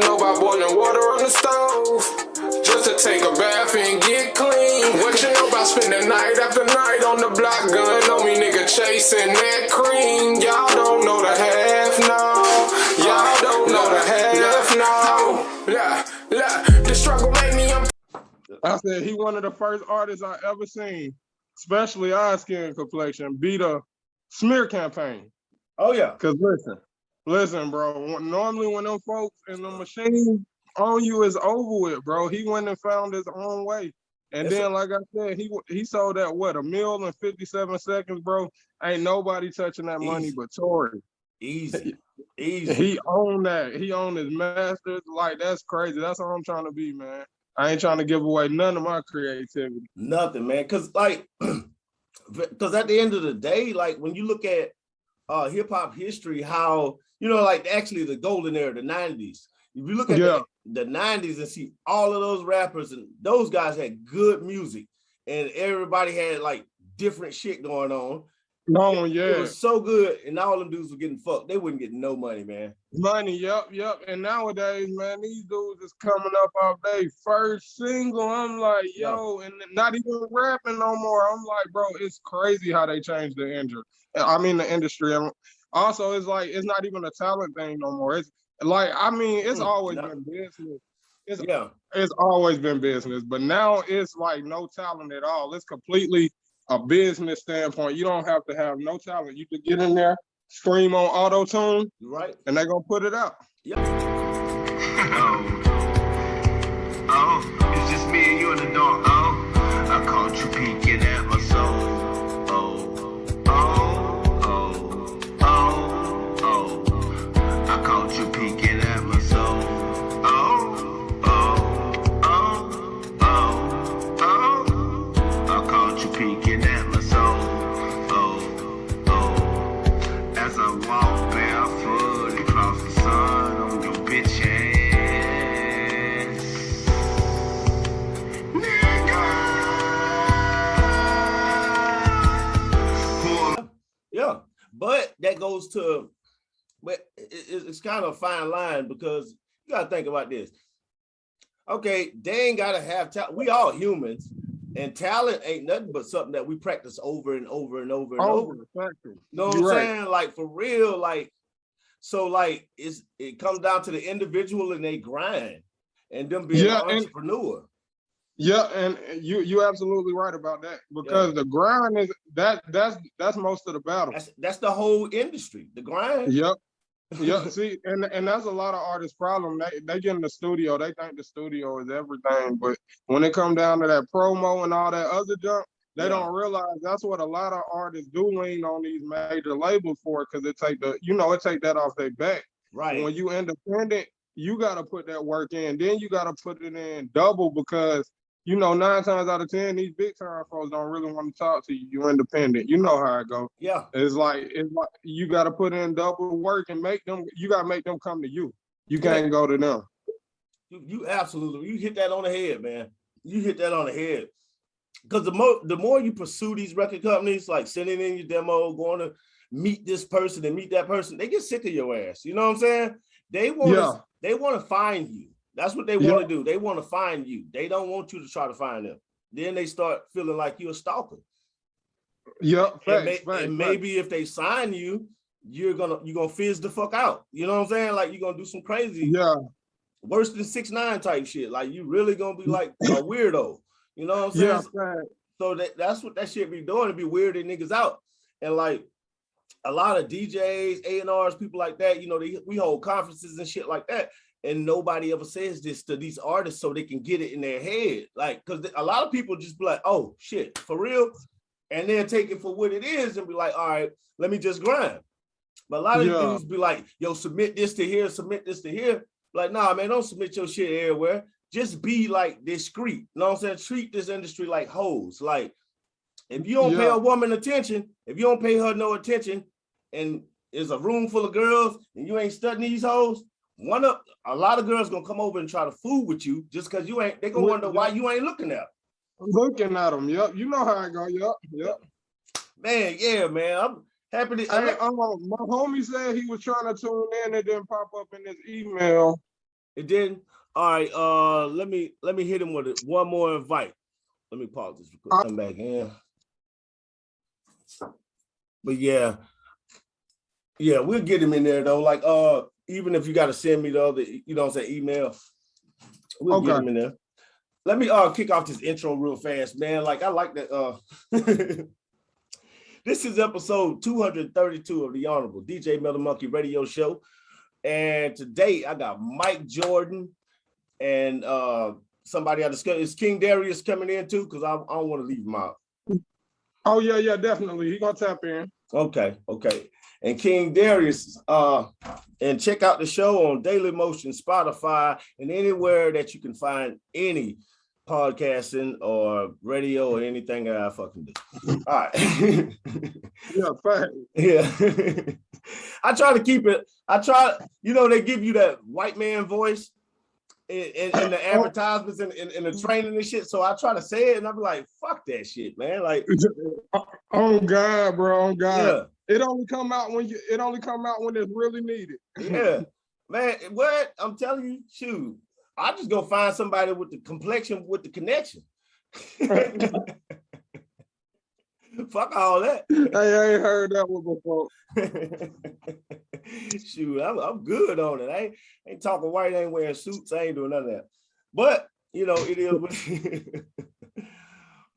know about boiling water on the stove? Just to take a bath and get clean. What you know about spending night after night on the block? Gun on me, nigga, chasing that cream. Y'all don't know the half, no. Y'all don't know the half, no. The struggle made me. I said he one of the first artists I ever seen, especially our skin complexion, beat a smear campaign. Oh yeah. Cause listen, bro. Normally when them folks in the machine on you is over with, bro. He went and found his own way. And then, like I said, he sold that what, 1 million in 57 seconds, bro. Ain't nobody touching that money but Tory. Easy. He owned that. He owned his masters. Like, that's crazy. That's how I'm trying to be, man. I ain't trying to give away none of my creativity. Nothing, man. Cause at the end of the day, like when you look at hip hop history, how, you know, like actually the golden era, the 90s. If you look at the 90s and see all of those rappers, and those guys had good music and everybody had like different shit going on. No, yeah. It was so good, and all them dudes were getting fucked. They wouldn't get no money, man. Money, yep. And nowadays, man, these dudes is coming up off their first single. I'm like, yo, and not even rapping no more. I'm like, bro, it's crazy how they changed the industry. And also, it's like, it's not even a talent thing no more. It's like, I mean, it's always been business. It's always been business, but now it's like no talent at all. It's completely a business standpoint. You don't have to have no talent. You can get in there, scream on auto-tune, right, and they're gonna put it out. Yep. It's just me and you in the dark. I caught you peeking at my soul. I caught you peeking at my soul. I caught you peeking at my soul. As I walk barefoot across the sun on your bitch ass. Nigga. Yeah, but that goes to, but it's kind of a fine line, because you gotta think about this. Okay, they ain't gotta have talent. We all humans, and talent ain't nothing but something that we practice over and over and over and over. Exactly. Know what I'm saying? Like, for real, like, so like it comes down to the individual and they grind and them being an entrepreneur. And you absolutely right about that, because the grind is that's most of the battle. That's the whole industry, the grind. Yep. See, and that's a lot of artists' problem. They get in the studio, they think the studio is everything, but when it comes down to that promo and all that other junk, they don't realize that's what a lot of artists do lean on these major labels for, because it take that off their back. Right. When you independent, you got to put that work in. Then you got to put it in double, because 9 times out of 10, these big time folks don't really want to talk to you. You're independent. You know how it goes. Yeah. It's like you got to put in double work and you got to make them come to you. You can't go to them. You absolutely, you hit that on the head, man. You hit that on the head. Because the more you pursue these record companies, like sending in your demo, going to meet this person and meet that person, they get sick of your ass. You know what I'm saying? They want to find you. That's what they want to do. They want to find you. They don't want you to try to find them. Then they start feeling like you're a stalker. And maybe if they sign you, you're gonna fizz the fuck out. You know what I'm saying? Like, you're gonna do some crazy, worse than 6ix9ine type shit. Like, you really gonna be like a weirdo. You know what I'm saying? So that's what that shit be doing, to be weirding niggas out. And like a lot of DJs, A&Rs, people like that, we hold conferences and shit like that. And nobody ever says this to these artists so they can get it in their head. Like, because a lot of people just be like, oh, shit, for real? And then take it for what it is and be like, all right, let me just grind. But a lot of dudes be like, yo, submit this to here, submit this to here. Like, nah, man, don't submit your shit everywhere. Just be like discreet. You know what I'm saying? Treat this industry like hoes. Like, if you don't pay a woman attention, if you don't pay her no attention, and there's a room full of girls and you ain't studying these hoes, a lot of girls gonna come over and try to fool with you just because you ain't. They gonna wonder why you ain't looking at them. Looking at them, you know how I go, yep. Man, yeah, man. I'm happy to. My homie said he was trying to tune in, and it didn't pop up in his email. It didn't. All right. Let me hit him with one more invite. Let me pause this real quick. Come back in. But yeah, we'll get him in there though. Like, even if you got to send me the other, you know what I'm saying, email, we'll get him in there. Let me kick off this intro real fast, man. Like, I like that. This is episode 232 of the Honorable DJ Metal Monkey Radio Show. And today I got Mike Jordan and somebody I discussed. Is King Darius coming in too? Because I don't want to leave him out. Oh, yeah, definitely. He gonna tap in. Okay. And King Darius, and check out the show on Daily Motion, Spotify, and anywhere that you can find any podcasting or radio or anything that I fucking do. All right. Yeah, fact. Yeah. I try to keep it. They give you that white man voice in the advertisements and in the training and shit. So I try to say it and I'm like, fuck that shit, man. Like, oh God, bro. Oh God. Yeah. It only come out when it's really needed. Yeah. Man, what? I'm telling you, shoot. I just go find somebody with the complexion with the connection. Fuck all that. I ain't heard that one before. Shoot, I'm good on it. I ain't talking white, I ain't wearing suits, I ain't doing none of that. But it is.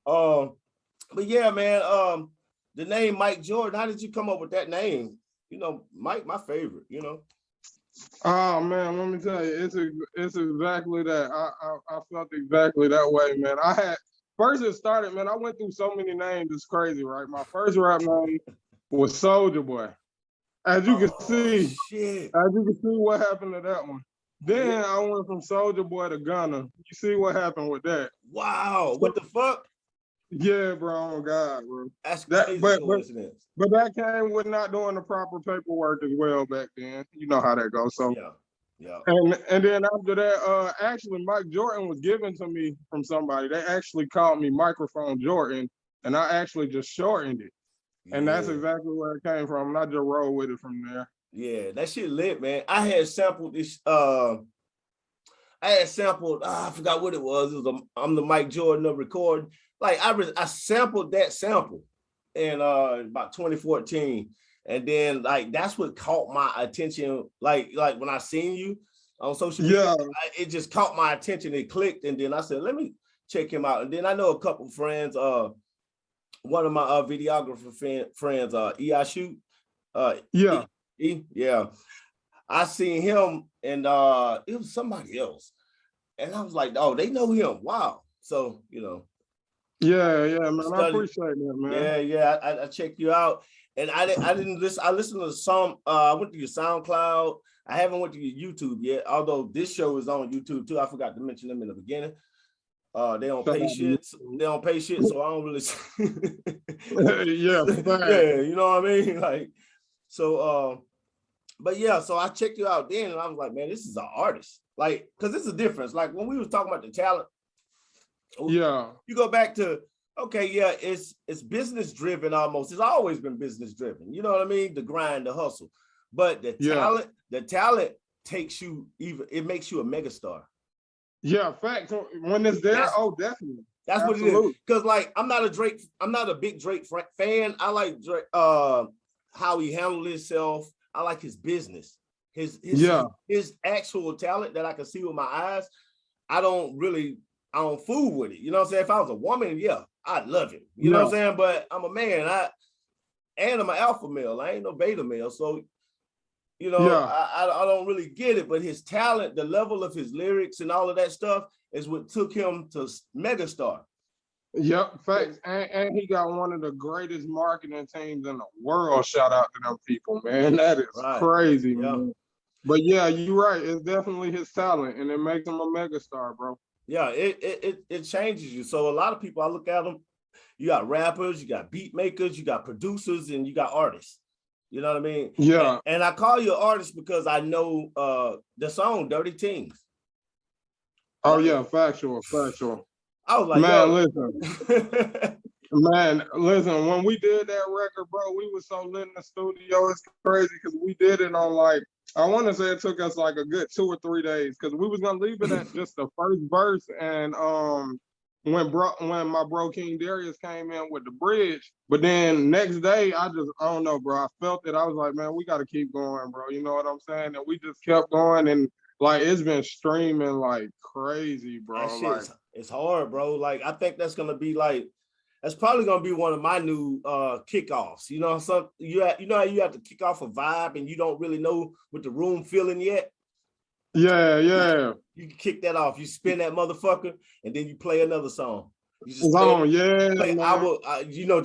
But yeah, man. The name Mike Jordan. How did you come up with that name? Mike, my favorite. Oh man, let me tell you, it's exactly that. I felt exactly that way, man. First it started, man. I went through so many names. It's crazy, right? My first rap name was Soulja Boy. As you can see, what happened to that one. Then I went from Soulja Boy to Gunna. You see what happened with that? Wow, what the fuck? Yeah, bro. Oh God, bro. That's crazy. But that came with not doing the proper paperwork as well back then. You know how that goes. So yeah. And then after that, actually Mike Jordan was given to me from somebody. They actually called me Microphone Jordan, and I actually just shortened it. Yeah. And that's exactly where it came from. And I just rolled with it from there. Yeah, that shit lit, man. I had sampled this. I forgot what it was. It was I'm the Mike Jordan of recording. Like I sampled that sample in about 2014, and then like that's what caught my attention. Like when I seen you on social media, it just caught my attention. It clicked, and then I said, "Let me check him out." And then I know a couple friends. One of my videographer friends, E.I. Shoot. I seen him, and it was somebody else, and I was like, "Oh, they know him." Wow. So Yeah, man. I appreciate that, man. Yeah. I checked you out, and I didn't listen. I listened to some. I went to your SoundCloud. I haven't went to your YouTube yet. Although this show is on YouTube too. I forgot to mention them in the beginning. They don't pay shit. So I don't really. Yeah, you know what I mean. Like, so. But yeah, so I checked you out then, and I was like, man, this is an artist. Like, because it's a difference. Like when we was talking about the talent. Yeah, you go back to it's business driven almost. It's always been business driven. You know what I mean? The grind, the hustle, but the talent takes you it makes you a megastar. Yeah, fact. When it's there, definitely. That's absolutely what it is. Because like I'm not a big Drake fan. I like Drake, how he handled himself. I like his business, his actual talent that I can see with my eyes. I don't fool with it. You know what I'm saying? If I was a woman, I'd love it. You know what I'm saying? But I'm a man. I'm an alpha male. I ain't no beta male. So, I don't really get it. But his talent, the level of his lyrics and all of that stuff is what took him to megastar. Yep, facts. And he got one of the greatest marketing teams in the world. Shout out to them people, man. That is crazy, man. But yeah, you're right. It's definitely his talent, and it makes him a megastar, bro. Yeah, it changes you. So a lot of people, I look at them, you got rappers, you got beat makers, you got producers, and you got artists. You know what I mean? Yeah. And I call you an artist because I know the song Dirty Teens. Oh yeah, factual. I was like, man, listen, when we did that record, bro, we was so lit in the studio. It's crazy because we did it on like I want to say it took us like a good 2 or 3 days because we was gonna leave it at just the first verse, and when my bro King Darius came in with the bridge, but then next day I don't know, bro. I felt it. I was like, man, we got to keep going, bro. You know what I'm saying? And we just kept going, and like it's been streaming like crazy, bro. That shit, it's hard, bro. Like I think that's gonna be like. That's probably gonna be one of my new kickoffs. You know, you know how you have to kick off a vibe and you don't really know what the room feeling yet. Yeah. You can kick that off. You spin that motherfucker, and then you play another song. You just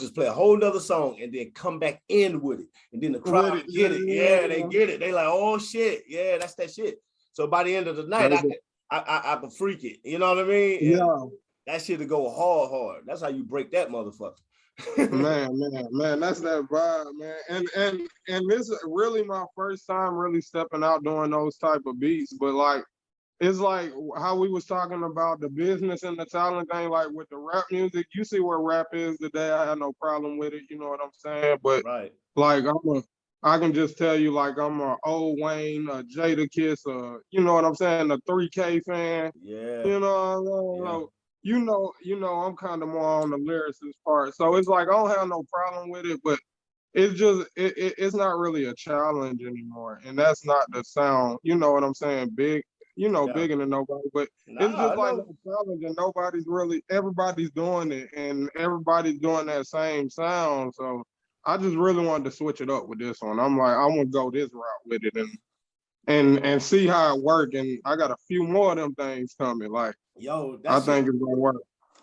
just play a whole nother song and then come back in with it. And then the crowd get it. Yeah, they get it. They like, oh shit, yeah, that's that shit. So by the end of the night, I can freak it. You know what I mean? And yeah. that shit to go hard. That's how you break that motherfucker. man, that's that vibe, man. And this is really my first time really stepping out doing those type of beats. But like, it's like how we was talking about the business and the talent thing, like with the rap music, you see where rap is today. I have no problem with it, you know what I'm saying? But right. Like I can just tell you, like I'm a old Wayne, a Jada Kiss, you know what I'm saying, a 3K fan. Yeah. You know what I mean? Yeah. I'm kind of more on the lyricist part. So it's like I don't have no problem with it, but it's just it's not really a challenge anymore. And that's not the sound, you know what I'm saying, big, bigger than nobody. But it's just like a challenge and everybody's doing it and everybody's doing that same sound. So I just really wanted to switch it up with this one. I'm like, I want to go this route with it and see how it works. And I got a few more of them things coming. Like, I think it's gonna work.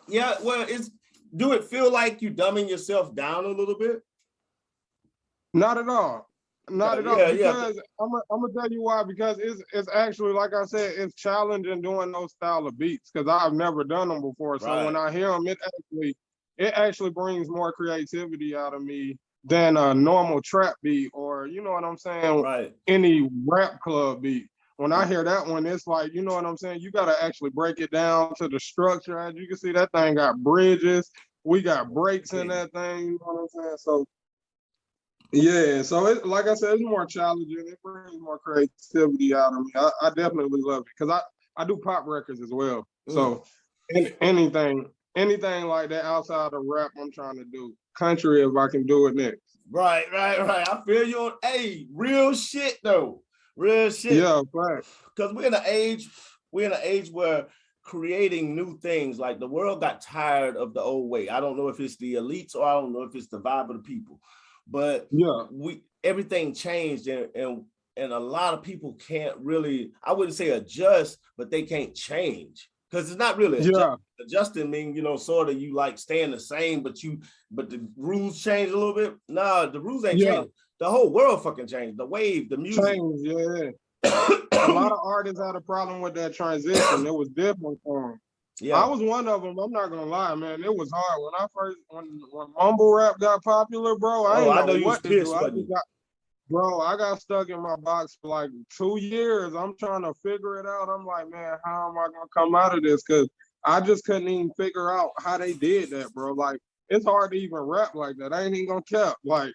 Yeah, well, do it feel like you dumbing yourself down a little bit? Not at all. Not at all. Yeah, because I'm gonna tell you why. Because it's actually, like I said, it's challenging doing those style of beats because I've never done them before. So when I hear them, it actually brings more creativity out of me than a normal trap beat or, you know what I'm saying, any rap club beat. When I hear that one, it's like, you know what I'm saying, you got to actually break it down to the structure. As you can see, that thing got bridges. We got breaks in that thing, you know what I'm saying? So, yeah, so it, like I said, it's more challenging. It brings more creativity out of me. I definitely love it because I do pop records as well. So anything like that outside of rap, I'm trying to do country if I can do it next. Right. I feel you on real shit though. Real shit. Yeah, right. Because we're in an age where creating new things, like the world got tired of the old way. I don't know if it's the elites or I don't know if it's the vibe of the people. But everything changed and a lot of people can't really, I wouldn't say adjust, but they can't change. Because it's not really adjusting mean, sort of you like staying the same, but the rules change a little bit. Nah, the rules ain't changed. The whole world fucking changed. The wave, the music. Changed, a lot of artists had a problem with that transition. It was different for them. Yeah. I was one of them. I'm not gonna lie, man. It was hard when mumble rap got popular, bro. I know what to do. I got stuck in my box for like 2 years. I'm trying to figure it out. I'm like, man, how am I gonna come out of this? Because I just couldn't even figure out how they did that, bro. Like, it's hard to even rap like that. I ain't even gonna cap. Like,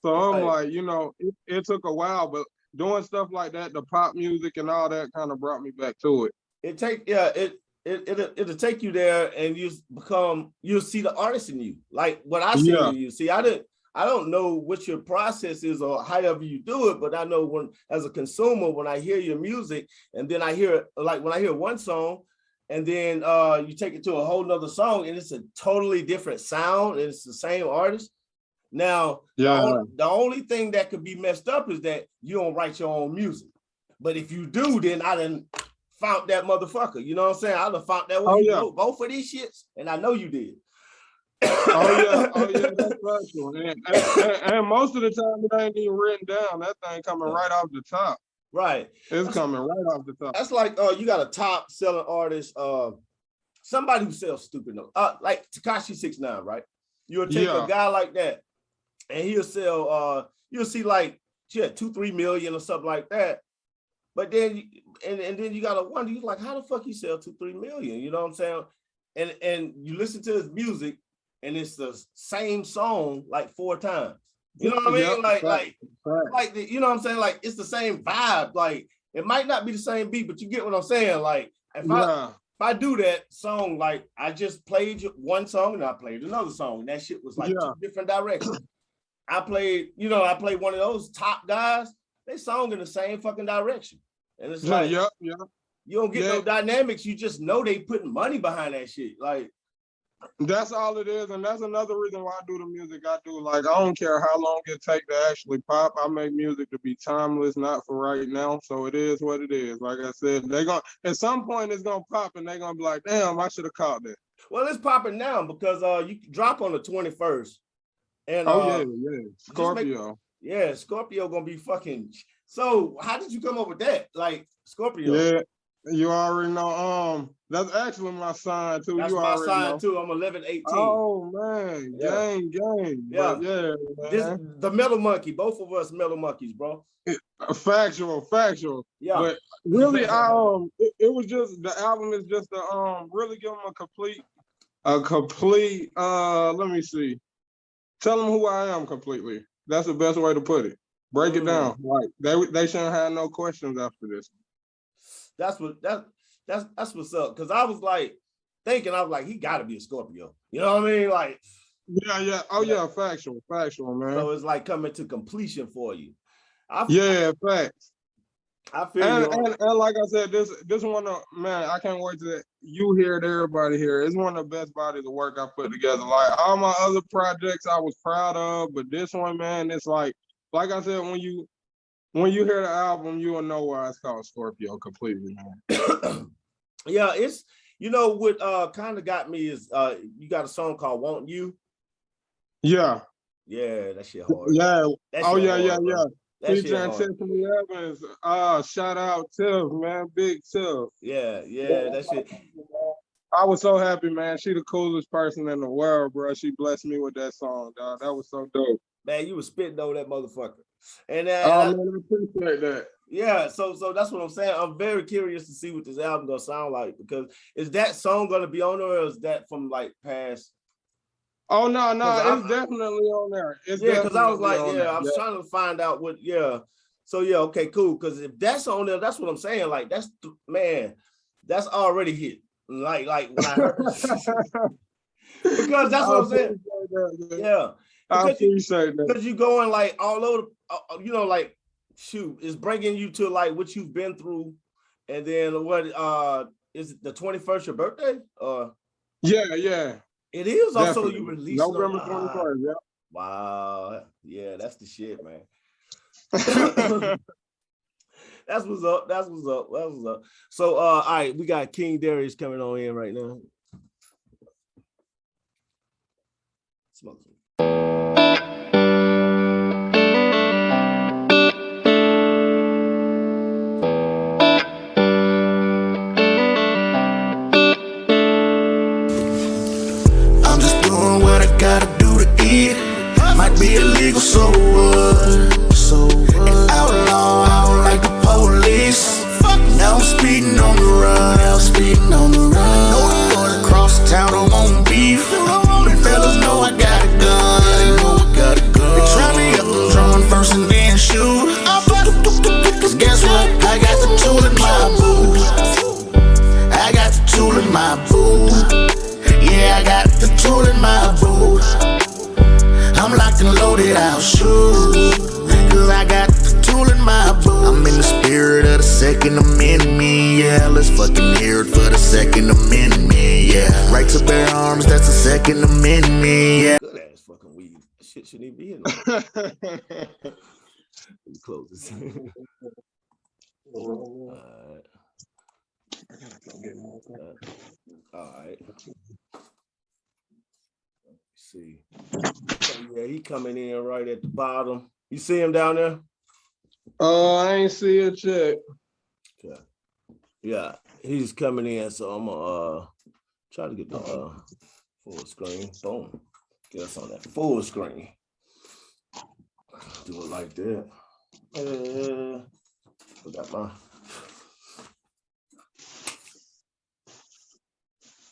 so I'm like, it took a while, but doing stuff like that, the pop music and all that kind of brought me back to it. It'll take you there and you'll see the artist in you. Like what I see in you. See, I don't know what your process is or however you do it, but I know when, as a consumer, when I hear your music and then I hear, like when I hear one song and then you take it to a whole nother song and it's a totally different sound and it's the same artist. Now, the only thing that could be messed up is that you don't write your own music. But if you do, then I done found that motherfucker. You know what I'm saying? I done found that one. Go for these shits. And I know you did. That's special. And most of the time it ain't even written down. That thing coming right off the top. Right. It's coming right off the top. That's like you got a top selling artist, somebody who sells stupid notes. Like Tekashi 6ix9ine, right? You'll take a guy like that and he'll sell you'll see like 2-3 million or something like that. But then and then you gotta wonder, you're like, how the fuck you sell 2-3 million? You know what I'm saying? And you listen to his music and it's the same song like 4 times. You know what I mean? Yep, like you know what I'm saying? Like it's the same vibe. Like it might not be the same beat, but you get what I'm saying. Like if I do that song, like I just played one song and I played another song. That shit was like two different directions. I played one of those top guys. They song in the same fucking direction, and it's like, you don't get no dynamics. You just know they putting money behind that shit. Like that's all it is, and that's another reason why I do the music I do. Like I don't care how long it take to actually pop. I make music to be timeless, not for right now. So it is what it is. Like I said, they gonna at some point it's gonna pop, and they gonna be like, damn, I should have caught that. Well, it's popping now because you drop on the 21st. And Scorpio. Scorpio gonna be fucking. So how did you come up with that? Like Scorpio. Yeah, you already know. That's actually my sign too. That's my sign too. I'm 11/18. Oh man, gang. Yeah, but yeah. Man. The Metal Monkey. Both of us Metal Monkeys, bro. Factual. Yeah. But really, it was just the album is just to really give them a complete. Let me see. Tell them who I am completely. That's the best way to put it. Break it down. Like they shouldn't have no questions after this. That's what's up. Cause I was like thinking, he gotta be a Scorpio. You know what I mean? Like yeah. Oh yeah, factual, man. So it's like coming to completion for you. Facts. I feel and like I said, this one man, I can't wait to you hear it, everybody here. It's one of the best bodies of work I put together. Like all my other projects I was proud of, but this one, man, it's like I said, when you hear the album, you will know why it's called Scorpio completely, man. Yeah, it's what kind of got me is you got a song called Won't You? Yeah. Yeah, that shit hard. Yeah. Yeah. Featuring Tiffany Evans. Shout out Tiff, man. Big Tiff. Yeah, that shit. I was so happy, man. She the coolest person in the world, bro. She blessed me with that song, dog. That was so dope. Man, you was spitting over that motherfucker. And man, I appreciate that. Yeah, so that's what I'm saying. I'm very curious to see what this album gonna sound like, because is that song gonna be on there, or is that from like past? Oh no, it's definitely on there. Because I was like, I was trying to find out what, So okay, cool. Because if that's on there, that's what I'm saying. Like that's already hit. Like when I heard, because that's what I'm saying. Yeah, I appreciate that. Because you going like all over, like shoot, it's bringing you to like what you've been through, and then what is it the 21st your birthday? Yeah. It is also you released November 21st. Yeah. Wow. Yeah, that's the shit, man. That's what's up. So all right, we got King Darius coming on in right now. Smoke some. Might be illegal, so what? Outlaw, I don't like the police. Now I'm speeding on the run. Know the boys across the town don't want beef. The fellas know I got a gun. They try me up, I'm drawing first and then shoot. Cause guess what? I got the tool in my boot. Yeah, I got the tool in my boot. I'm locked and loaded, I'll shoot. Cause I got the tool in my boot. I'm in the spirit of the Second Amendment, yeah. Let's fucking hear it for the Second Amendment, yeah. Right to bear arms, that's the Second Amendment, yeah. Good ass fucking weed. Shit shouldn't even be in there. Let me close this. All right. See. Yeah, he coming in right at the bottom. You see him down there? I ain't see it yet. Okay. Yeah, he's coming in, so I'm gonna try to get the full screen. Boom. Get us on that full screen. Do it like that. Forgot my.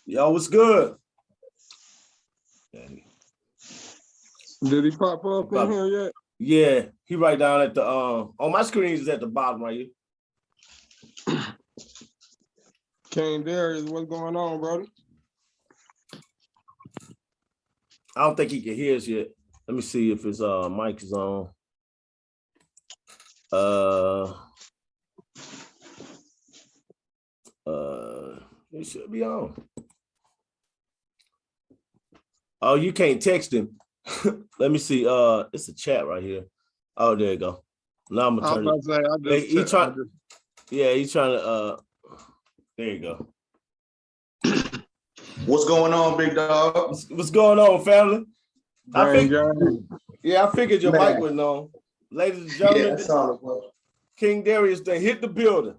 Yo, what's good? Did he pop up in here yet? Yeah, he right down at the on my screen is at the bottom right here. King Darius, what's going on, brother? I don't think he can hear us yet. Let me see if his mic is on. It should be on. Oh, you can't text him. Let me see. It's a chat right here. Oh, there you go. Now I'm gonna turn it. He's trying to there you go. What's going on, big dog? What's going on, family? I figured your Man. mic wasn't on. Ladies and gentlemen, Yeah, that's all it was. King Darius done hit the building.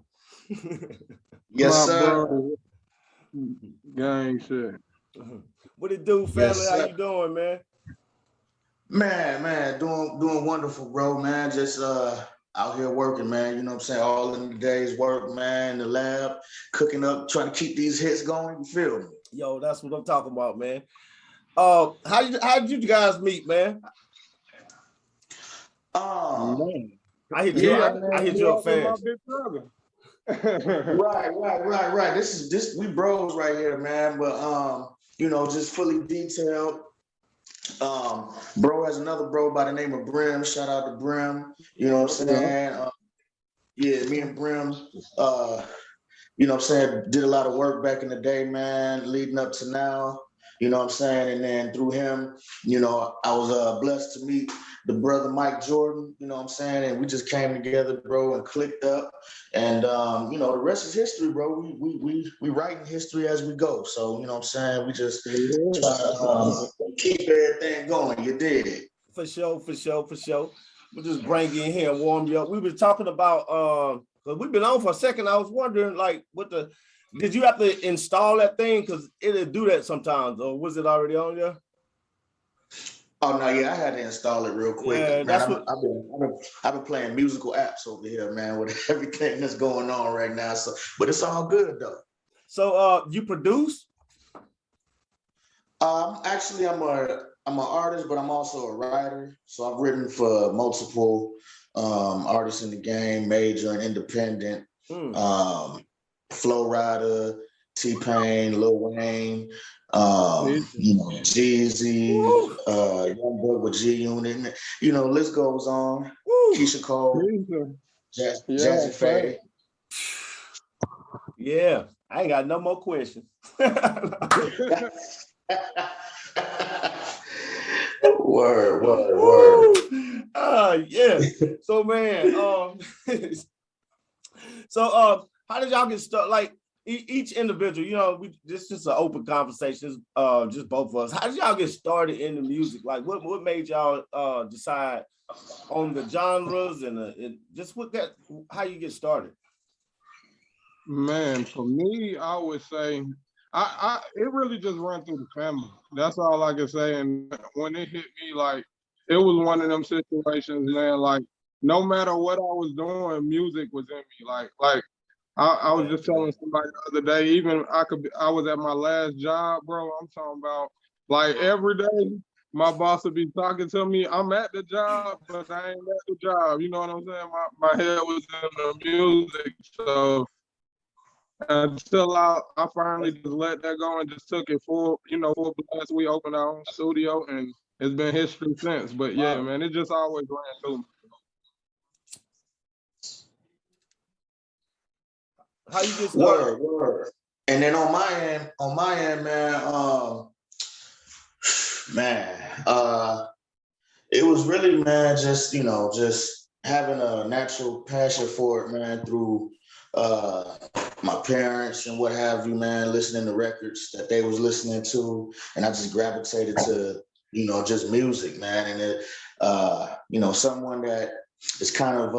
Yes, sir. Gang shit. What it do, family? Yes, how sir. you doing, man? Man, doing wonderful, bro, man. Just out here working, man. You know what I'm saying? All in the day's work, man. In the lab, cooking up, trying to keep these hits going. You feel me? Yo, that's what I'm talking about, man. How did you guys meet, man? Man. I hit you up fast. Right. This we bros right here, man. But you know, just fully detailed. Bro has another bro by the name of Brim. Shout out to Brim. You know what I'm saying? Yeah, me and Brim, you know what I'm saying, did a lot of work back in the day, man, leading up to now. You know what I'm saying? And then through him, you know, I was blessed to meet the brother Mike Jordan, you know what I'm saying? And we just came together, bro, and clicked up. And you know, the rest is history, bro. We writing history as we go. So, you know what I'm saying? We just try to keep everything going. You did. For sure. We'll just bring you in here and warm you up. We were talking about because we've been on for a second. I was wondering, like, did you have to install that thing? Because it'll do that sometimes, or was it already on there? Oh no, yeah, I had to install it real quick. Yeah, man, I've been playing musical apps over here, man, with everything that's going on right now. So, but it's all good though. So, you produce? Actually, I'm an artist, but I'm also a writer. So I've written for multiple artists in the game, major and independent. Flow Rider, T-Pain, Lil Wayne, you know, Jeezy, Young with G Unit, you know, list goes on. Woo. Keisha Cole, Jazzy Faye. Yeah, I ain't got no more questions. Word. Yeah. So man, how did y'all get started? Like each individual, you know, this is just an open conversation, just both of us. How did y'all get started in the music? Like what made y'all decide on the genres and just how you get started? Man, for me, I would say it really just ran through the family. That's all I can say. And when it hit me, like, it was one of them situations, man, like, no matter what I was doing, music was in me. Like I was just telling somebody the other day, even I was at my last job, bro. I'm talking about, like, every day my boss would be talking to me. I'm at the job, but I ain't at the job. You know what I'm saying? My head was in the music. So until I finally just let that go and just took it full blast. We opened our own studio and it's been history since. But yeah, man, it just always ran through me. How you get started? Word. And then on my end, man, it was really, man, just having a natural passion for it, man, through my parents and what have you, man, listening to records that they was listening to, and I just gravitated to, just music, man, and it, someone that is kind of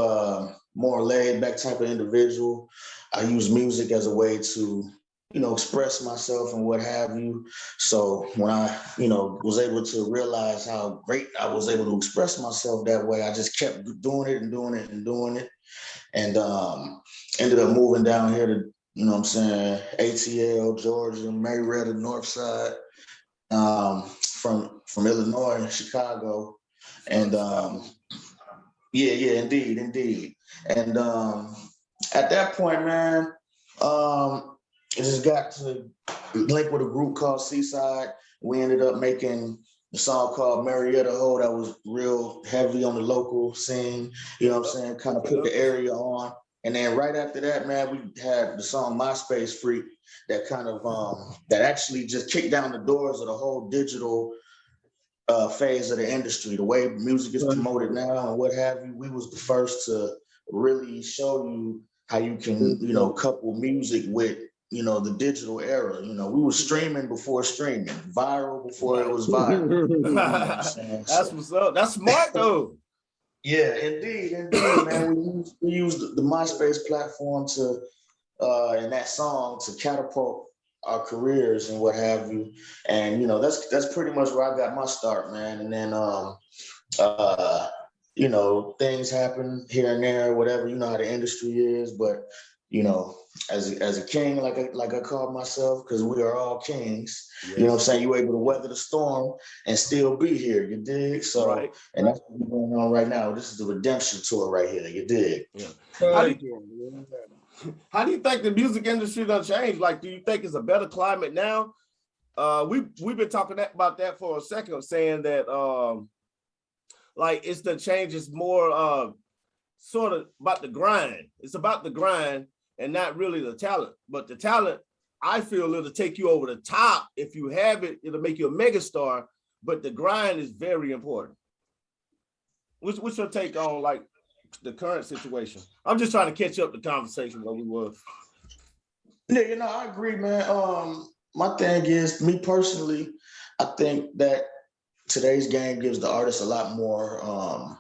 more laid back type of individual. I use music as a way to, express myself and what have you. So when I, was able to realize how great I was able to express myself that way, I just kept doing it and doing it and doing it. And ended up moving down here to, ATL, Georgia, Marietta, Northside. from Illinois, Chicago, and yeah, indeed. And at that point, man, I just got to link with a group called Seaside. We ended up making a song called Marietta Ho that was real heavy on the local scene, you know what I'm saying? Kind of put the area on. And then right after that, man, we had the song MySpace Freak that kind of, that actually just kicked down the doors of the whole digital phase of the industry, the way music is promoted now and what have you. We was the first to really show you how you can, you know, couple music with, you know, the digital era. You know, we were streaming before streaming, viral before it was viral. You know what I'm saying? That's what's up. That's smart though. Yeah, indeed, man. We used the MySpace platform to and that song to catapult our careers and what have you. And you know, that's pretty much where I got my start, man. And then you know, things happen here and there, whatever, you know how the industry is, but you know, as a king, like I call myself, because we are all kings, yes. You know what I'm saying? You're able to weather the storm and still be here, you dig? So, right. And that's what's going on right now. This is the redemption tour right here, you dig? Yeah. How do you think the music industry done changed? Like, do you think it's a better climate now? We've been talking about that for a second, saying that like it's the change is more sort of about the grind. It's about the grind and not really the talent. But the talent, I feel it'll take you over the top. If you have it, it'll make you a megastar. But the grind is very important. What's your take on like the current situation? I'm just trying to catch up the conversation where we were. Yeah, you know, I agree, man. My thing is, me personally, I think that today's game gives the artist a lot more,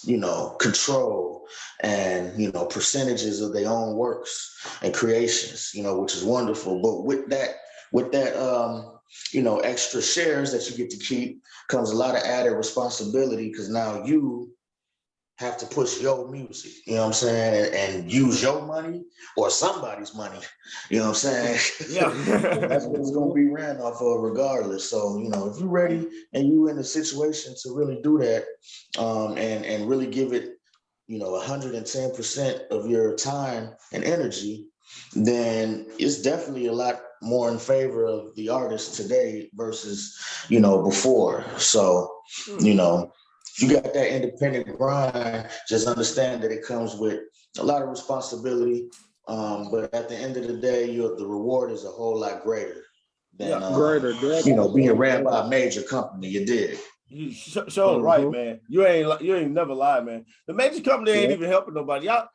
you know, control and, you know, percentages of their own works and creations, you know, which is wonderful. But with that, you know, extra shares that you get to keep comes a lot of added responsibility, because now you have to push your music, you know what I'm saying, and use your money or somebody's money, you know what I'm saying? Yeah. That's what it's going to be ran off of regardless. So, you know, if you're ready and you in a situation to really do that and really give it, you know, 110% of your time and energy, then it's definitely a lot more in favor of the artist today versus, you know, before. So, you know, if you got that independent grind, just understand that it comes with a lot of responsibility. But at the end of the day, the reward is a whole lot greater than you know, being ran by a major company. You did. You sure right, man. You ain't never lied, man. The major company ain't even helping nobody. Y'all,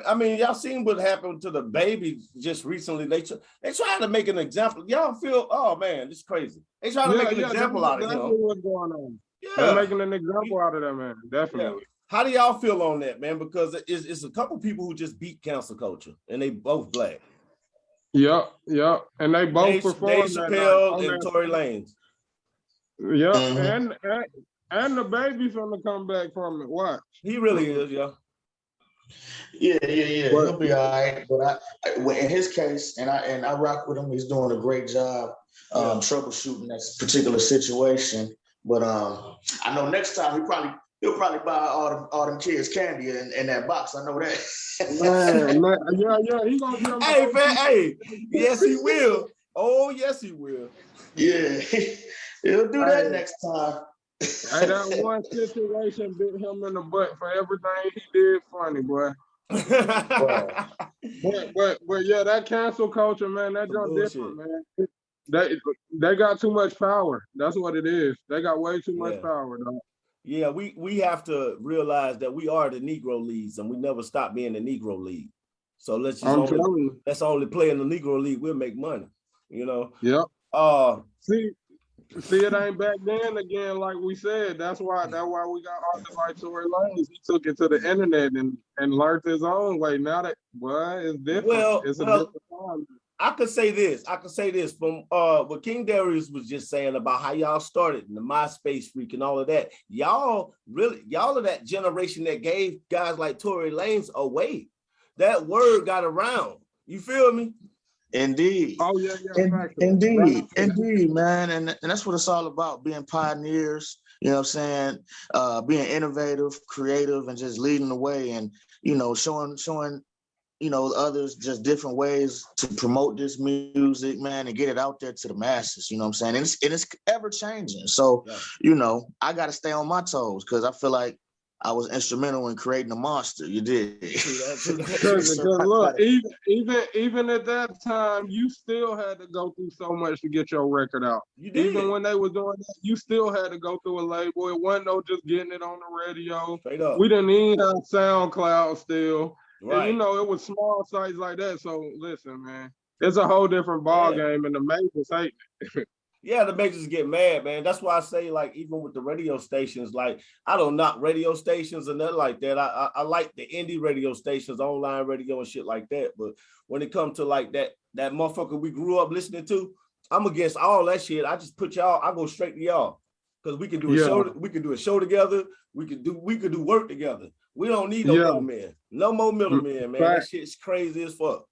I mean, y'all seen what happened to the baby just recently. They trying to make an example. Y'all feel, oh man, this is crazy. They trying to make an example out of him. What's going on? Yeah. They're making an example out of that, man. Definitely. Yeah. How do y'all feel on that, man? Because it's a couple people who just beat cancel culture, and they both black. Yep. And they both performed. Dave Chappelle and Tory Lanez. Yep. And the baby's gonna come back from it. Watch. He really is, yeah. Yeah. He'll be all right. But in his case, and I rock with him. He's doing a great job troubleshooting that particular situation. But I know next time he'll probably buy all them kids candy in that box. I know that. Yeah, he gonna be. Hey man, hey, yes he will. Oh yes he will. Yeah, he'll do that next time. Hey, that one situation bit him in the butt for everything he did. Funny boy. But yeah, that cancel culture, man, that junk different, man. They got too much power. That's what it is. They got way too much power, dog. Yeah, we have to realize that we are the Negro Leagues, and we never stop being the Negro League. So let's only play in the Negro League. We'll make money, you know. Yep. See, it ain't back then again, like we said. That's why we got artists like Tory Lanez. He took it to the internet and learned his own way. Now that it's different. It's a different time. I could say this from what King Darius was just saying about how y'all started in the MySpace Freak and all of that. Y'all are that generation that gave guys like Tory Lanez away. That word got around. You feel me? Indeed. Oh yeah, Indeed, indeed, man. And that's what it's all about, being pioneers, you know what I'm saying? Being innovative, creative, and just leading the way, and, you know, showing, you know, others just different ways to promote this music, man, and get it out there to the masses, you know what I'm saying? And it's ever changing. So, you know, I got to stay on my toes, because I feel like I was instrumental in creating a monster. You did. Because look, even at that time, you still had to go through so much to get your record out. You did. Even when they were doing that, you still had to go through a label. It wasn't no just getting it on the radio. Straight up. We didn't even have SoundCloud still. Right. And, you know, it was small sites like that. So listen, man, it's a whole different ball game, and the majors hate it. Yeah, the majors get mad, man. That's why I say, like, even with the radio stations, like, I don't knock radio stations and nothing like that. I like the indie radio stations, online radio and shit like that. But when it comes to like that motherfucker we grew up listening to, I'm against all that shit. I just put y'all, I go straight to y'all. Because we can do a show, we can do a show together, we could do work together. We don't need no middlemen. No more middlemen, man. That shit's crazy as fuck.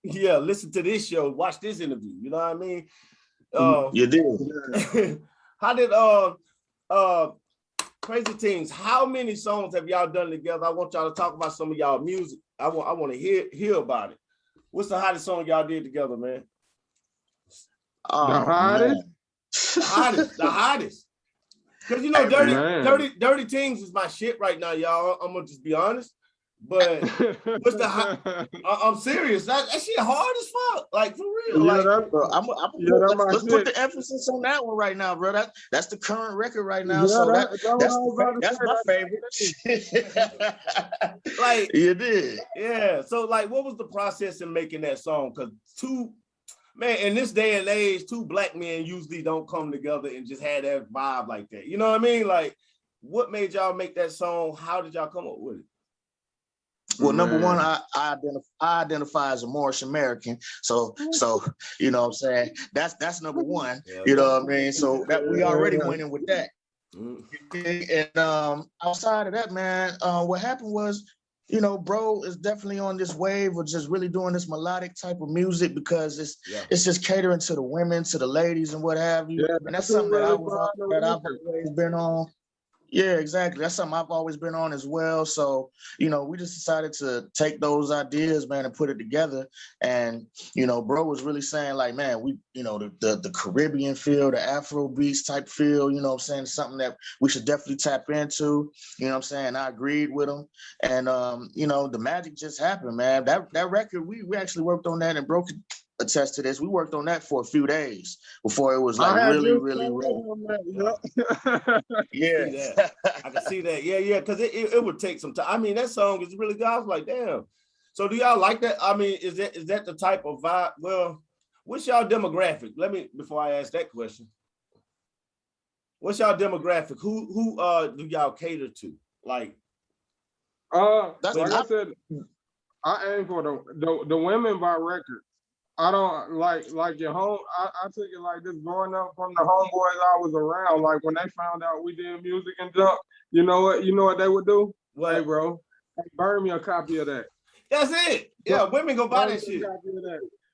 Yeah, listen to this show, watch this interview. You know what I mean? You did. How did Crazy Things? How many songs have y'all done together? I want y'all to talk about some of y'all music. I want to hear about it. What's the hottest song y'all did together, man? The hottest. Because you know, Dirty Things is my shit right now, y'all. I'm gonna just be honest. But what's the I'm serious. That shit hard as fuck. Like, for real. Let's put the emphasis on that one right now, bro. That's the current record right now. So that's my favorite. Like, you did. Yeah. So like, what was the process in making that song? Because in this day and age, two black men usually don't come together and just have that vibe like that. You know what I mean? Like, what made y'all make that song? How did y'all come up with it? Well, number one, I identify as a Moorish American, so you know what I'm saying, that's number one. You know what I mean? So that we already winning with that. And outside of that, man, what happened was, you know, bro is definitely on this wave of just really doing this melodic type of music, because it's just catering to the women, to the ladies, and what have you. And that's something that I've always been on. Yeah, exactly. That's something I've always been on as well. So, you know, we just decided to take those ideas, man, and put it together. And, you know, bro was really saying, like, man, we, you know, the Caribbean feel, the Afro beats type feel, you know what I'm saying, something that we should definitely tap into. You know what I'm saying? I agreed with him. And, you know, the magic just happened, man. That record, we actually worked on that, and bro could attest to this. We worked on that for a few days before it was like really yeah. I can see that. Yeah, because it would take some time. I mean, that song is really good. I was like, damn. So do y'all like that? I mean, is that the type of vibe? Well, what's y'all demographic? Before I ask that question, what's y'all demographic? Who do y'all cater to? Like, like I said, I aim for the women by record. I don't like your home. I took it like this, growing up from the homeboys I was around. Like, when they found out we did music and jump, you know what they would do? What? Hey, bro, burn me a copy of that. That's it. Yeah, women go buy that shit.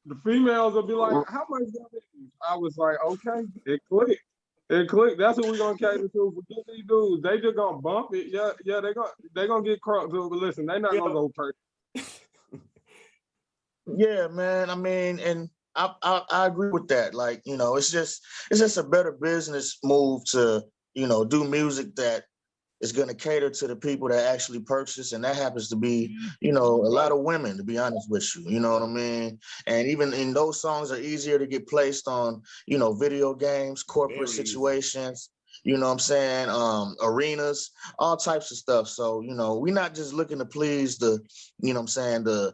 The females will be like, how much is that? I was like, okay, it clicked. It clicked. That's what we're gonna cater to. Forget these dudes. They just gonna bump it. Yeah, they gonna get crunk to it, but listen, they not gonna go purchase. Yeah, man. I mean, and I agree with that. Like, you know, it's just a better business move to, you know, do music that is going to cater to the people that actually purchase, and that happens to be, you know, a lot of women, to be honest with you. You know what I mean? And even in those songs are easier to get placed on, you know, video games, corporate situations. You know what I'm saying? Arenas, all types of stuff. So, you know, we're not just looking to please the, you know what I'm saying, the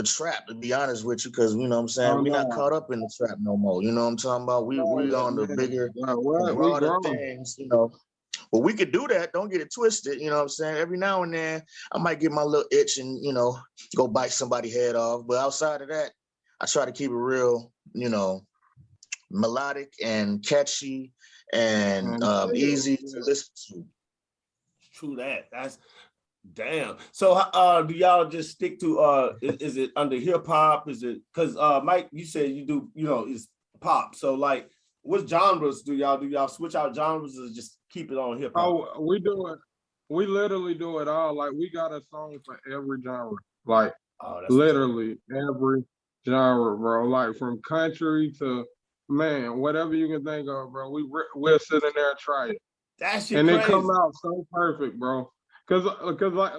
trap, to be honest with you, because, you know what I'm saying, we're not caught up in the trap no more. You know what I'm talking about? We on the bigger, broader things, you know. But we could do that. Don't get it twisted. You know what I'm saying? Every now and then, I might get my little itch and, you know, go bite somebody's head off. But outside of that, I try to keep it real, you know, melodic and catchy and easy to listen to. True that. Damn. So do y'all just stick to is it under hip hop? Is it because Mike, you said you do, it's pop. So like what genres do y'all do? Y'all switch out genres or just keep it on hip hop? Oh, we do it. We literally do it all. Like we got a song for every genre. Like literally every genre, bro. Like from country to whatever you can think of, bro. We'll sit in there and try it. That shit and crazy. It come out so perfect, bro. Cause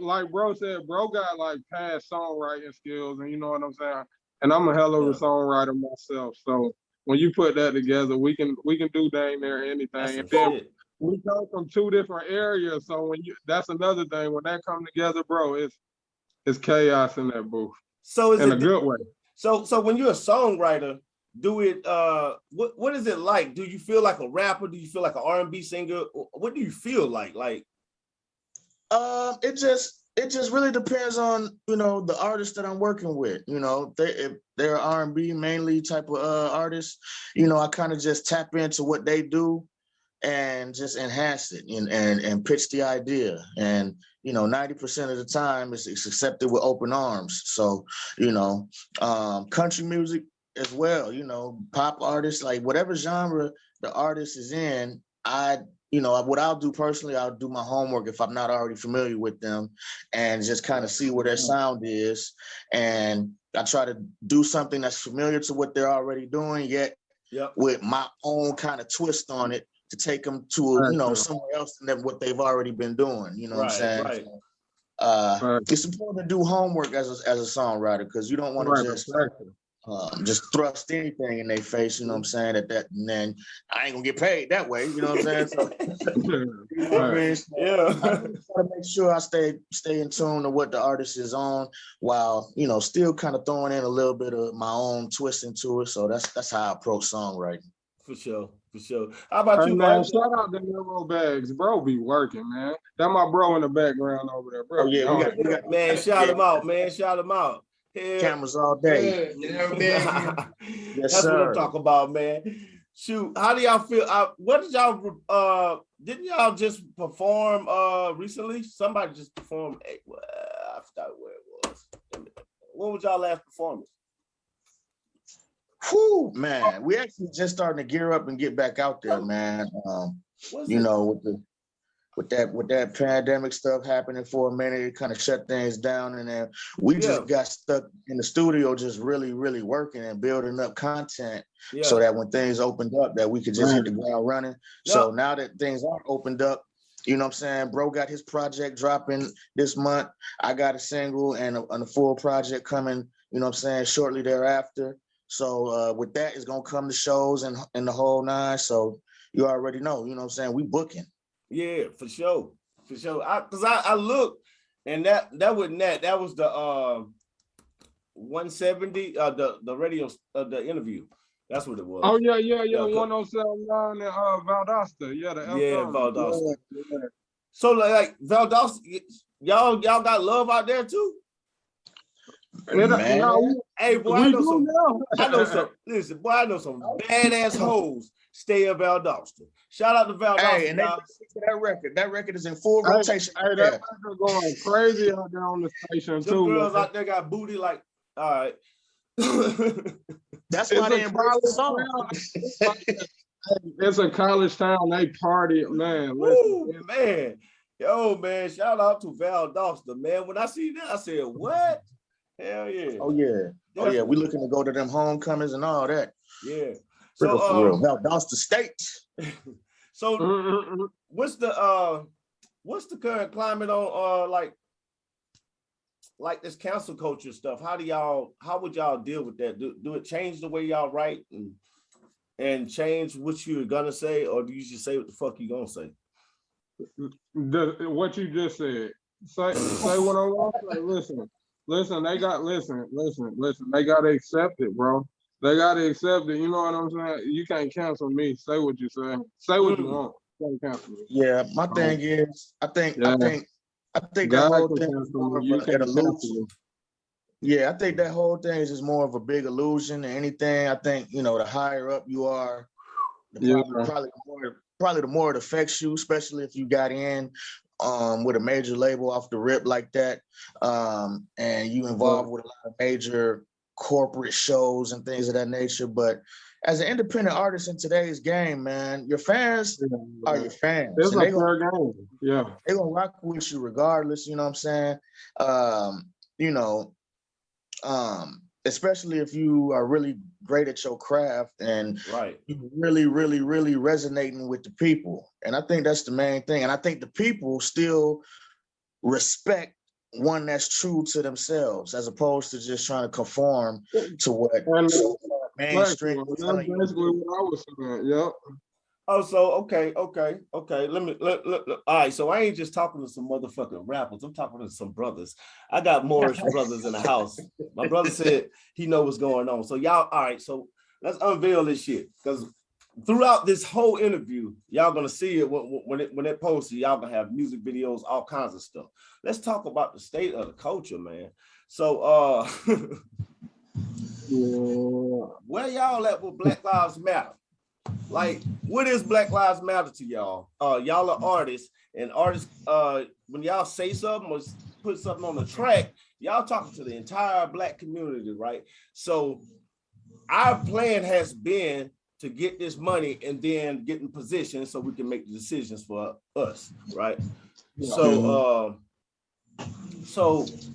like bro said, bro got like past songwriting skills, and you know what I'm saying. And I'm a hell of a songwriter myself. So when you put that together, we can do dang near anything. And then we come from two different areas, so that's another thing. When that come together, bro, it's chaos in that booth. So is in it a good way. So when you're a songwriter, do it what is it like? Do you feel like a rapper? Do you feel like an R&B singer? What do you feel like? It just really depends on the artist that I'm working with. If they're R&B mainly type of artists, I kind of just tap into what they do and just enhance it and pitch the idea. And 90% of the time it's accepted with open arms. So country music as well, pop artists, like whatever genre the artist is in, what I'll do personally, I'll do my homework if I'm not already familiar with them and just kind of see where their sound is. And I try to do something that's familiar to what they're already doing, yet with my own kind of twist on it to take them to, somewhere else than what they've already been doing. You know what I'm saying? Right. It's important to do homework as a songwriter, because you don't want to just thrust anything in their face, you know what I'm saying, and then I ain't gonna get paid that way, you know what I'm saying? So, I try to make sure I stay in tune to what the artist is on, while still kind of throwing in a little bit of my own twist into it. So that's how I approach songwriting. For sure. How about you, man? Mike? Shout out to Neuro Bags, bro. Be working, man. That my bro in the background over there, bro. Oh yeah, we got man. Shout him out, man. Shout him out. Cameras all day. Yes, that's sir. what I'm talking about, man. Shoot, how do y'all feel? What did y'all didn't y'all just perform recently? Somebody just performed. I forgot where it was. What was y'all last performance? Whew, man, we actually just starting to gear up and get back out there, man. With that pandemic stuff happening for a minute, it kind of shut things down, and then we just got stuck in the studio, just really, really working and building up content, so that when things opened up, that we could just hit the ground running. So now that things are opened up, you know what I'm saying, bro got his project dropping this month. I got a single and a full project coming, you know what I'm saying, shortly thereafter. So with that, it's gonna come to shows and the whole nine. So you already know, you know what I'm saying, we booking. Yeah, for sure. Because I looked, and that was the 170 the radio the interview. That's what it was. Oh yeah, 1079 and Valdosta. Yeah, the FM. Valdosta. Yeah. So like Valdosta, y'all got love out there too? Hey boy, I know some badass hoes stay in Valdosta. Shout out to Valdosta. Hey, and that record. That record is in full rotation. Hey, that record going crazy out there on the station too. Girls out there got booty like, all right. That's why they embrace the song. It's a college town. They party, man. Ooh, man. Yo, man, shout out to Valdosta, man. When I see that, I said, what? Hell yeah. Oh, yeah. Definitely. Oh, yeah. We looking to go to them homecomings and all that. Yeah. So, for real. Valdosta State. So, what's the current climate on like this cancel culture stuff? How would y'all deal with that? Do it change the way y'all write and change what you're gonna say, or do you just say what the fuck you gonna say? What you just said. Say what I'm gonna say. Listen. They gotta accept it, bro. They gotta accept it. You know what I'm saying? You can't cancel me. Say what you say. Say what you want. You can't cancel me. Yeah, my thing is, I think that whole thing is more of an illusion. Yeah, I think that whole thing is just more of a big illusion than anything. I think, the higher up you are, probably the more it affects you, especially if you got in with a major label off the rip like that, and you involved with a lot of major corporate shows and things of that nature. But as an independent artist in today's game, man, your fans are your fans. It's and a fair game. Yeah. They're gonna rock with you regardless, you know what I'm saying? You know, especially if you are really great at your craft and you really resonating with the people. And I think that's the main thing. And I think the people still respect one that's true to themselves, as opposed to just trying to conform to what mainstream. That's basically what I was saying. Yep. Oh, so okay. All right, so I ain't just talking to some motherfucking rappers. I'm talking to some brothers. I got Moorish brothers in the house. My brother said he know what's going on. So y'all, all right, so let's unveil this shit, because throughout this whole interview, y'all gonna see it when it posts. Y'all gonna have music videos, all kinds of stuff. Let's talk about the state of the culture, man. So, where y'all at with Black Lives Matter? Like, what is Black Lives Matter to y'all? Y'all are artists, and artists, when y'all say something or put something on the track, y'all talking to the entire Black community, right? So our plan has been to get this money and then get in position so we can make the decisions for us, right? So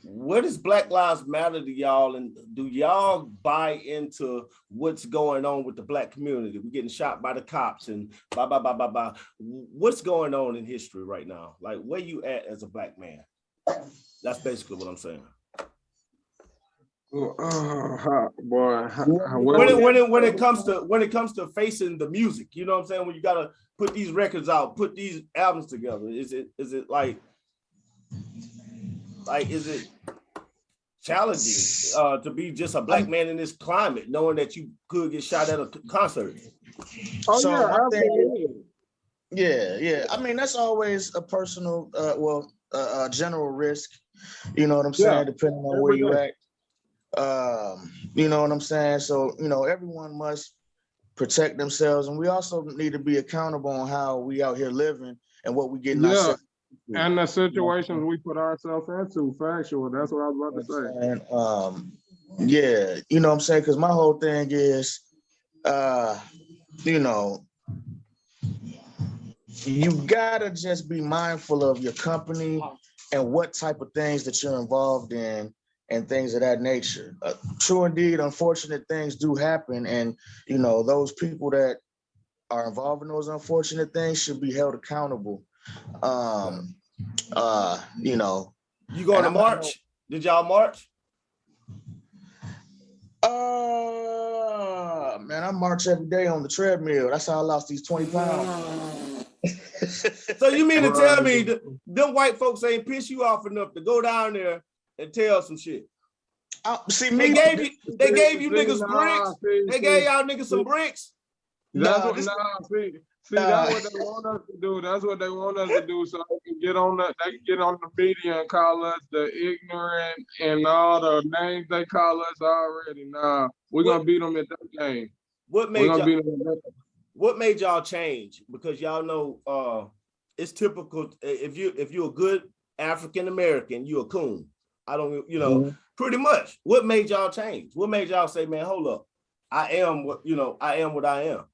what does Black Lives Matter to y'all, and do y'all buy into what's going on with the Black community? We're getting shot by the cops and blah, blah, blah, blah, blah. What's going on in history right now? Like, where you at as a Black man? That's basically what I'm saying. Boy, when it comes to facing the music, you know what I'm saying? When you gotta put these records out, put these albums together, is it like is it challenging to be just a Black man in this climate, knowing that you could get shot at a concert? Yeah. I mean, that's always a personal, general risk. You know what I'm saying? Depending on where you're at. You know what I'm saying? So, you know, everyone must protect themselves, and we also need to be accountable on how we out here living and what we getting ourselves into. And the situations we put ourselves into, factual. That's what I was about to say. And you know what I'm saying? Because my whole thing is, you know, you gotta just be mindful of your company and what type of things that you're involved in and things of that nature. True indeed, unfortunate things do happen, and you know, those people that are involved in those unfortunate things should be held accountable. You know. You going to march? Did y'all march? Man, I march every day on the treadmill. That's how I lost these 20 pounds. So you mean to tell me them white folks ain't piss you off enough to go down there and tell some shit? They gave you niggas bricks. They gave y'all niggas some bricks. That's what they want us to do. That's what they want us to do, so they can get on the media and call us the ignorant and all the names they call us already. Nah, we're gonna beat them at that game. What made y'all change? Because y'all know it's typical. If you're a good African American, you're a coon. I don't, you know, pretty much. What made y'all change? What made y'all say, man, hold up, I am what I am?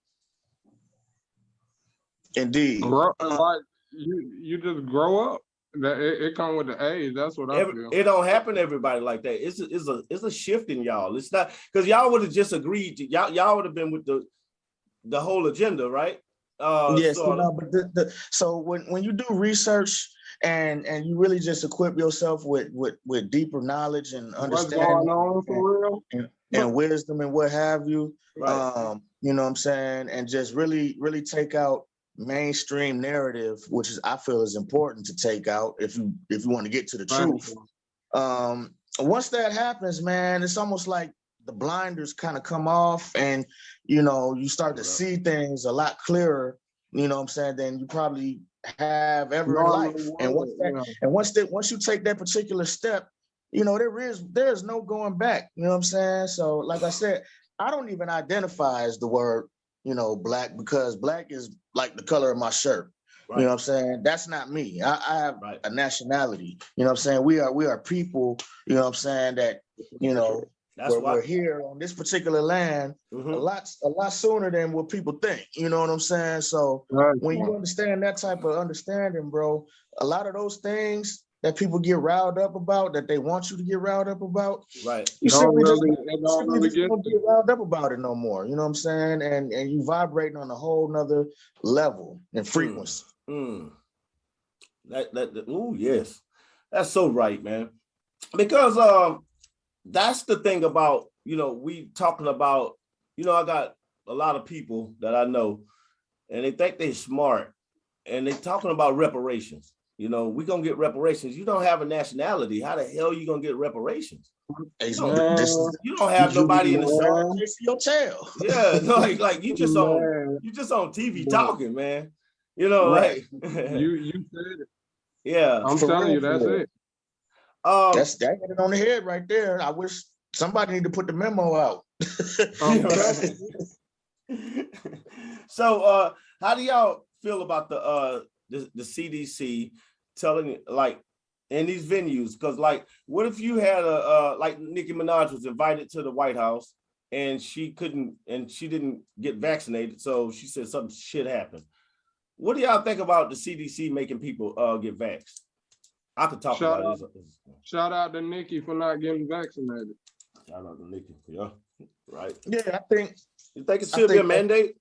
Indeed. Like you just grow up. It comes with the age. That's what I feel. It don't happen to everybody like that. It's a shift in y'all. It's not because y'all would have just agreed to y'all would have been with the whole agenda, right? Yes, but so when you do research and you really just equip yourself with deeper knowledge and understanding what's going on for real and wisdom and what have you, right. You know what I'm saying, and just really take out mainstream narrative, which I feel is important to take out if you want to get to the truth. Once that happens, man, it's almost like the blinders kind of come off, and you know, you start to see things a lot clearer, you know what I'm saying, than you probably have ever in life. And once you take that particular step, you know, there's no going back, you know what I'm saying? So like I said, I don't even identify as the word, you know, Black, because Black is like the color of my shirt. You know what I'm saying? That's not me. I have a nationality. You know what I'm saying? We are people, you know what I'm saying, that, you know, we're here on this particular land a lot sooner than what people think. You know what I'm saying? So when you understand that type of understanding, bro, a lot of those things that people get riled up about, that they want you to get riled up about, you simply just don't get riled up about it no more. You know what I'm saying? And you vibrating on a whole nother level and frequency. Yes, that's so right, man. Because that's the thing about, you know, we talking about, you know, I got a lot of people that I know and they think they're smart and they talking about reparations. You know, we gonna get reparations. You don't have a nationality. How the hell you gonna get reparations? You don't have nobody in the your tail. Yeah, no, like you just on TV talking, man. You know, right. like you said it. Yeah, I'm telling you, that's it. That's that hit it on the head right there. I wish somebody need to put the memo out. So how do y'all feel about the CDC telling, like, in these venues? Because, like, what if you had like Nicki Minaj was invited to the White House and she didn't get vaccinated, so she said some shit happened. What do y'all think about the CDC making people get vaxxed? I could talk about this. Shout out to Nicki for not getting vaccinated. Shout out to Nicki. Yeah, right. Yeah, I think. You think it should be a mandate?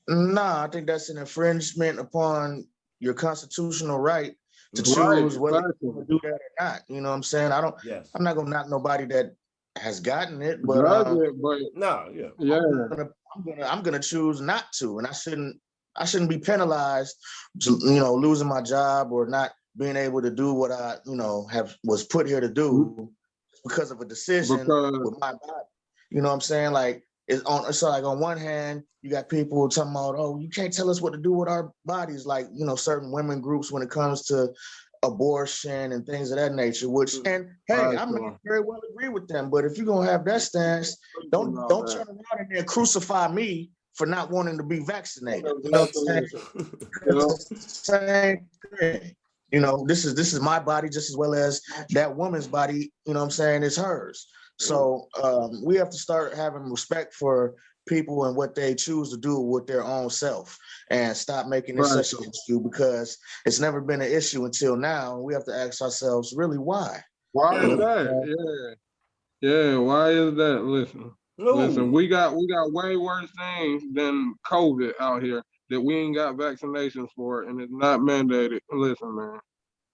Nah, I think that's an infringement upon your constitutional right to choose whether you want to do that or not. You know what I'm saying? I'm not gonna knock nobody that has gotten it, but I'm gonna choose not to, and I shouldn't be penalized, you know, losing my job or not being able to do what I, you know, was put here to do because of a decision with my body. You know what I'm saying? Like, so like on one hand, you got people talking about, oh, you can't tell us what to do with our bodies, like, you know, certain women groups when it comes to abortion and things of that nature, which, and hey, I may very well agree with them, but if you're gonna have that stance, don't turn around and then crucify me for not wanting to be vaccinated. You know what I'm saying? It's the same thing. You know, this is my body just as well as that woman's body, you know what I'm saying, is hers. So we have to start having respect for people and what they choose to do with their own self and stop making it such an issue, because it's never been an issue until now. We have to ask ourselves, really, why? Why is that? Yeah, why is that? Listen, we got way worse things than COVID out here that we ain't got vaccinations for, and it's not mandated. Listen, man,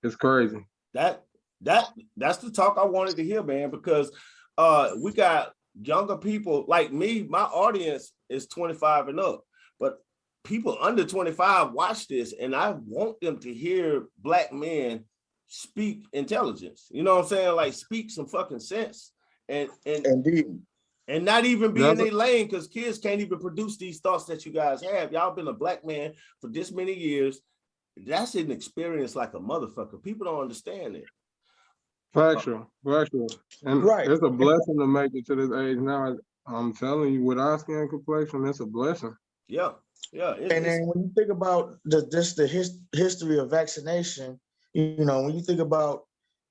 it's crazy. That's the talk I wanted to hear, man, because we got younger people like me. My audience is 25 and up, but people under 25 watch this, and I want them to hear Black men speak intelligence. You know what I'm saying? Like, speak some fucking sense, and indeed. And not even be in their lane, because kids can't even produce these thoughts that you guys have. Y'all been a Black man for this many years. That's an experience like a motherfucker. People don't understand it. Factual. And it's a blessing to make it to this age now. I'm telling you, with our skin complexion, it's a blessing. Yeah. And then when you think about the history of vaccination, you know, when you think about,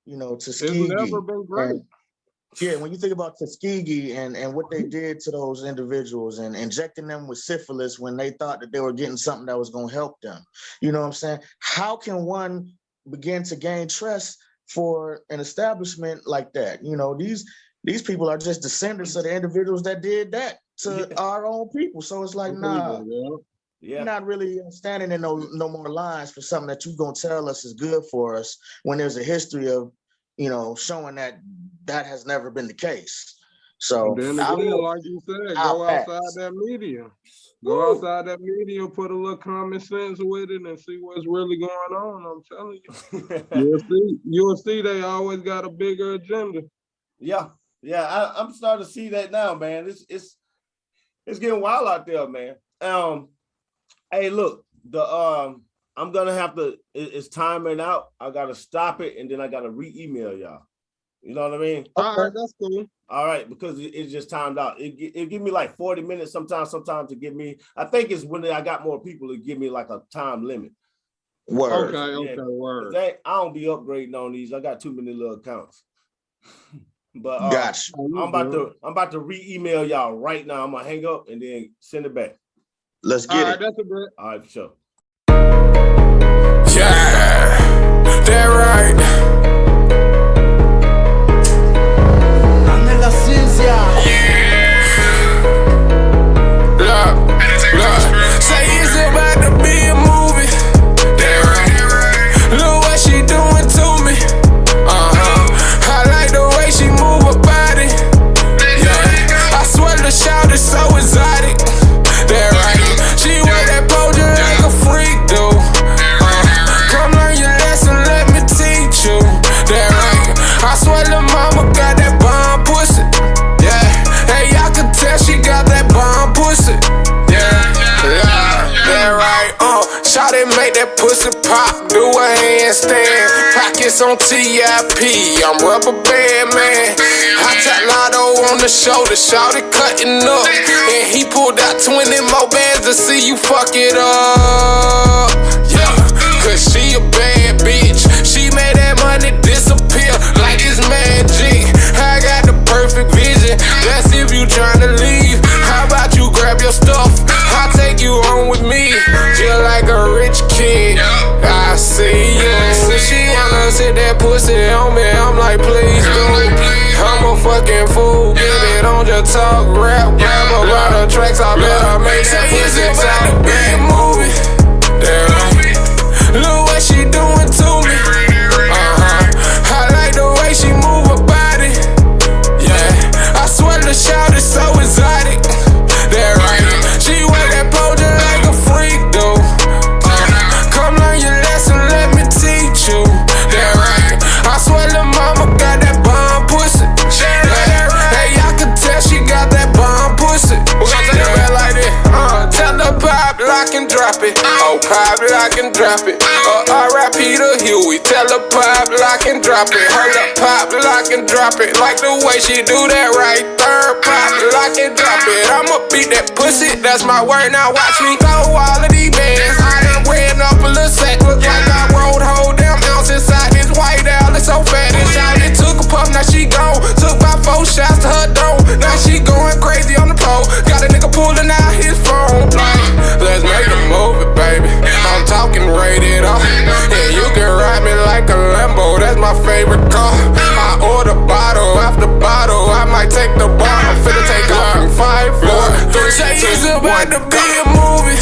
you know, Tuskegee. It's never been great. When you think about Tuskegee and what they did to those individuals and injecting them with syphilis when they thought that they were getting something that was going to help them, you know what I'm saying? How can one begin to gain trust for an establishment like that? You know, these people are just descendants of the individuals that did that to our own people. So it's like, nah, you're not really standing in no more lines for something that you're going to tell us is good for us when there's a history of, you know, showing that has never been the case. So then again, like you said, go outside that media. Go outside that media, put a little common sense with it and see what's really going on. I'm telling you. You'll see they always got a bigger agenda. Yeah. I'm starting to see that now, man. It's getting wild out there, man. Hey, look, I'm gonna have to, it's timing out. I gotta stop it and then I gotta re-email y'all. You know what I mean? All right, that's cool. All right, because it's just timed out. It give me like 40 minutes sometimes to give me. I think it's when I got more people, it give me like a time limit. Word. Okay, word. I don't be upgrading on these. I got too many little accounts. But gotcha. I'm about to re-email y'all right now. I'm gonna hang up and then send it back. Let's get it. That's a bit. All right, for sure. Yeah, that right. Look, say it's about to be a movie. That right. Look what she doing to me. I like the way she move her body. Yeah, I swear the shout is so exotic. That right. She wear that pose like a freak, dude. Come learn your lesson, let me teach you. That right. I swear the mama got that bomb pussy. Yeah, hey, y'all can tell she got that bomb pussy. Yeah, right. Shawty make that pussy pop, do a handstand. Pockets on TIP, I'm rubber band man. I tap Lotto on the shoulder, shawty cutting up, and he pulled out 20 more bands to see you fuck it up. Yeah, cause she a bad bitch. She made that money disappear like it's magic. I got the perfect vision. That's if you tryna leave. How about you grab your stuff? I'll take you home with me, just like a rich kid. I see you. She wanna sit that pussy on me. I'm like, please do. I'm a fucking fool, baby. Don't just talk rap. Grab a lot of tracks. I better make that pussy about to be a movie. Damn. Look what she doing to me. I like the way she move her body. Yeah, I swear the shout is so exotic. That right. She wear that pose like a freak, dude. Come learn your lesson, let me teach you. That right. I swear the mama got that bomb pussy. Yeah. Hey, y'all can tell she got that bomb pussy. We're gonna take it back like this. Tell her pop, lock and drop it. Oh, pop, lock and drop it. R.I.P. to Huey. Tell her pop, lock and drop it. Hold up, pop, lock and drop it. Like the way she do that right there. Pop, lock and drop it. I'ma beat that pussy, that's my word. Now watch me throw all of these bands. I done ran up a little sack. Look like I rolled whole damn ounce inside this white owl. It's so fat and shouted. Took a puff, now she gone. Took about 4 shots to her dome. Now she going crazy on the pole. Got a nigga pulling out his phone. Like, let's make a movie, baby. I'm talking rated R. Yeah, you can ride me like a Lambo. That's my favorite car. I order bottle after bottle. I might take the bar. I'm finna take off and 5, 4, 3, 2, 1. About to be a movie.